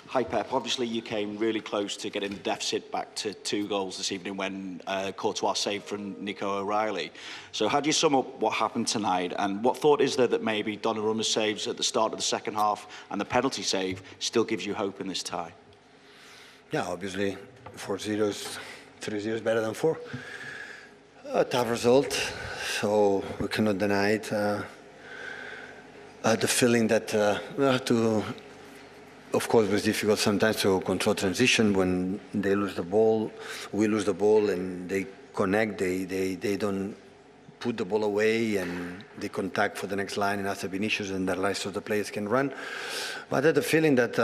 Hi Pep, obviously you came really close to getting the deficit back to 2 goals this evening when Courtois saved from Nico O'Reilly. So how do you sum up what happened tonight, and what thought is there that maybe Donnarumma's saves at the start of the second half and the penalty save still gives you hope in this tie? Yeah, obviously 4-0 is 3-0 is better than 4. A tough result, so we cannot deny it. The feeling that we have to, of course, it was difficult sometimes to control transition when they lose the ball, we lose the ball, and they connect. They don't put the ball away, and they contact for the next line, and after Vinicius, and the rest of the players can run. But I had the feeling that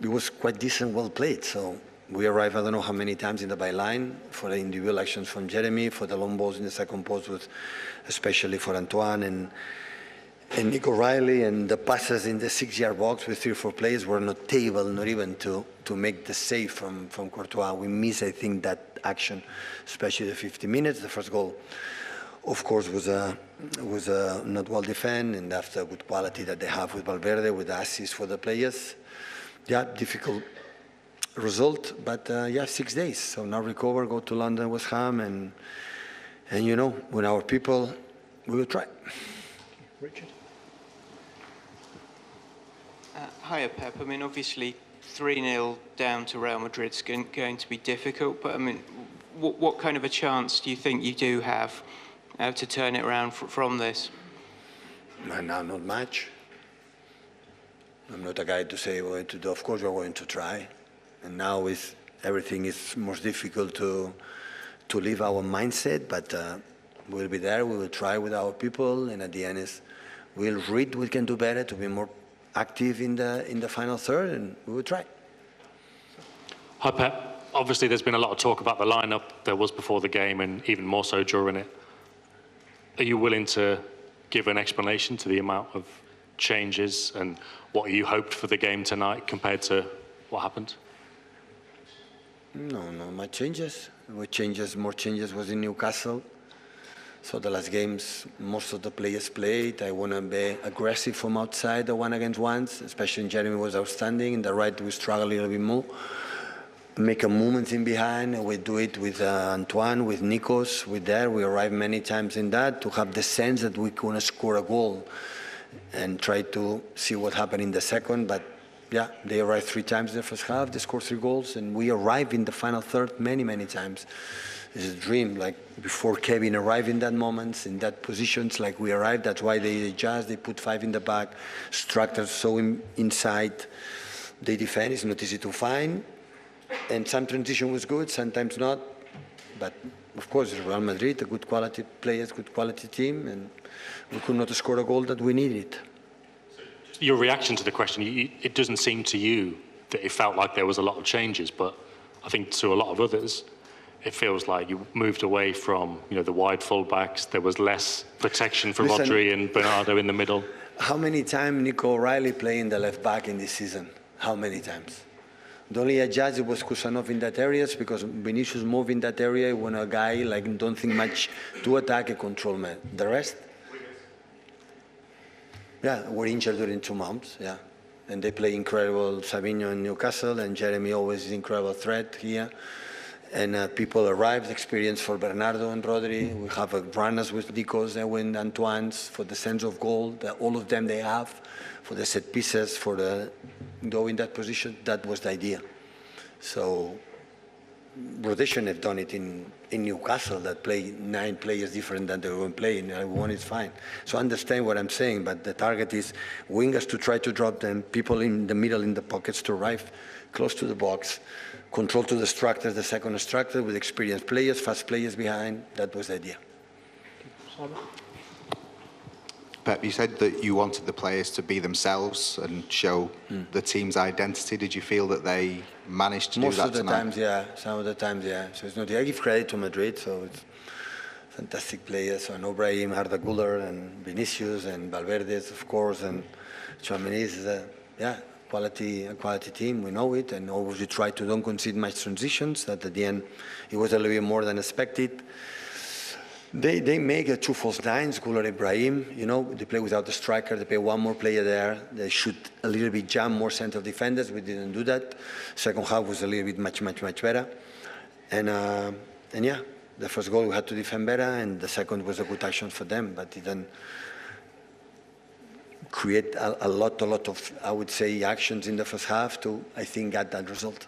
it was quite decent, well played. So we arrived, I don't know how many times in the byline for the individual actions from Jeremy, for the long balls in the second post, with, especially for Antoine and Nico O'Reilly, and the passes in the 6-yard box with 3 or 4 players were not able, not even to make the save from Courtois. We miss, I think, that action, especially the 50 minutes. The first goal, of course, was not well defended, and after good quality that they have with Valverde, with the assist for the players. Yeah, difficult result, but yeah, 6 days. So now recover, go to London, West Ham, and you know, with our people, we will try. Richard. Hiya, Pep. I mean, obviously, 3-0 down to Real Madrid's going to be difficult, but I mean, what kind of a chance do you think you do have to turn it around from this? No, not much. I'm not a guy to say we're going to do. Of course, we're going to try. And now everything is most difficult to leave our mindset, but we'll be there. We will try with our people, and at the end we'll read we can do better to be more active in the final third, and we will try. Hi Pep. Obviously there's been a lot of talk about the lineup there was before the game, and even more so during it. Are you willing to give an explanation to the amount of changes and what you hoped for the game tonight compared to what happened? No much changes. More changes was in Newcastle. So the last games, most of the players played. I want to be aggressive from outside, the 1-against-1s, especially in Jeremy was outstanding. In the right, we struggle a little bit more. Make a movement in behind, and we do it with Antoine, with Nikos, with there. We arrive many times in that to have the sense that we want to score a goal and try to see what happened in the second. But yeah, they arrived 3 times in the first half, they scored 3 goals, and we arrived in the final third many, many times. It's a dream, like before Kevin arrived in that moment, in that positions, like we arrived, that's why they adjust, they put 5 in the back, structures so inside, they defend, it's not easy to find, and some transition was good, sometimes not, but of course it's Real Madrid, a good quality players, good quality team, and we could not score a goal that we needed. Your reaction to the question, it doesn't seem to you that it felt like there was a lot of changes, but I think to a lot of others, it feels like you moved away from, you know, the wide fullbacks. There was less protection for Rodri and Bernardo in the middle. How many times Nico O'Reilly playing the left back in this season? How many times? The only adjust was Kusanov in that area because Vinicius moved in that area when a guy like don't think much to attack a control man. The rest, yeah, were injured during 2 months. Yeah, and they play incredible. Savinho in Newcastle and Jeremy always is incredible threat here. And people arrived, experience for Bernardo and Rodri. We have runners with Nikos and Antoine's for the sense of goal. All of them they have for the set pieces, for the go in that position. That was the idea. So rotation have done it in Newcastle that play 9 players different than they were playing. One is fine. So I understand what I'm saying, but the target is wingers to try to drop them, people in the middle in the pockets to arrive close to the box. Control to the structure, the second structure with experienced players, fast players behind. That was the idea. Pep, you said that you wanted the players to be themselves and show the team's identity. Did you feel that they managed to do that tonight? Most of the times, yeah. Some of the times, yeah. So it's not. I give credit to Madrid. So it's fantastic players. So no Brahim, Arda Güler, and Vinicius, and Valverde, of course, and Tchouaméni is yeah. A quality team, we know it, and always we try to don't concede much transitions, that at the end it was a little bit more than expected. They make two false nines, Gullar Ibrahim, they play without the striker, they play one more player there, they should a little bit jam more center defenders, we didn't do that. Second half was a little bit much better. And yeah, the first goal we had to defend better, and the second was a good action for them, but it didn't create a lot of, I would say, actions in the first half to, I think, get that result.